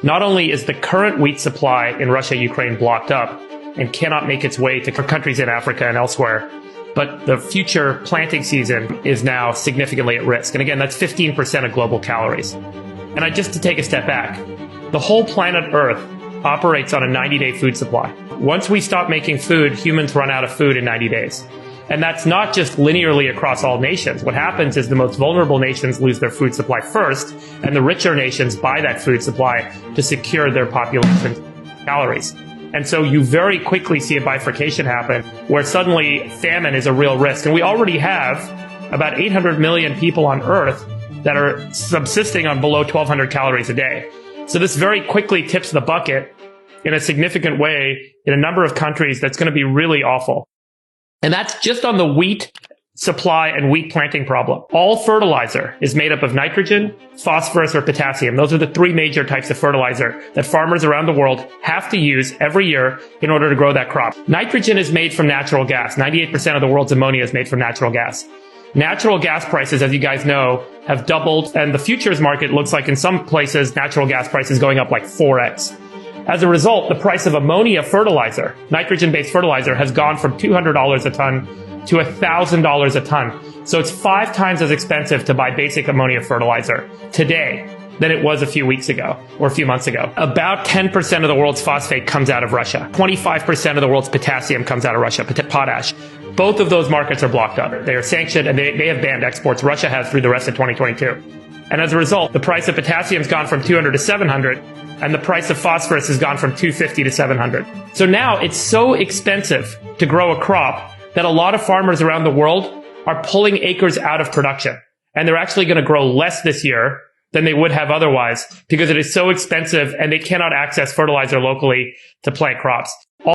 Not only is the current wheat supply in Russia, Ukraine blocked up and cannot make its way to countries in Africa and elsewhere, but the future planting season is now significantly at risk. And again, that's 15% of global calories. And just to take a step back, the whole planet Earth operates on a 90-day food supply. Once we stop making food, humans run out of food in 90 days. And that's not just linearly across all nations. What happens is the most vulnerable nations lose their food supply first, and the richer nations buy that food supply to secure their population calories. And so you very quickly see a bifurcation happen where suddenly famine is a real risk. And we already have about 800 million people on Earth that are subsisting on below 1,200 calories a day. So this very quickly tips the bucket in a significant way in a number of countries that's going to be really awful. And that's just on the wheat supply and wheat planting problem. All fertilizer is made up of nitrogen, phosphorus, or potassium. Those are the three major types of fertilizer that farmers around the world have to use every year in order to grow that crop. Nitrogen is made from natural gas. 98% of the world's ammonia is made from natural gas. Natural gas prices, as you guys know, have doubled, and the futures market looks like in some places natural gas prices going up like 4x. As a result, the price of ammonia fertilizer, nitrogen-based fertilizer, has gone from $200 a ton to $1,000 a ton. So it's 5 times as expensive to buy basic ammonia fertilizer today than it was a few weeks ago or a few months ago. About 10% of the world's phosphate comes out of Russia. 25% of the world's potassium comes out of Russia, potash. Both of those markets are blocked up. They are sanctioned and they have banned exports. Russia has through the rest of 2022. And as a result, the price of potassium has gone from 200 to 700, and the price of phosphorus has gone from 250 to 700. So now it's so expensive to grow a crop that a lot of farmers around the world are pulling acres out of production. And they're actually going to grow less this year than they would have otherwise because it is so expensive and they cannot access fertilizer locally to plant crops.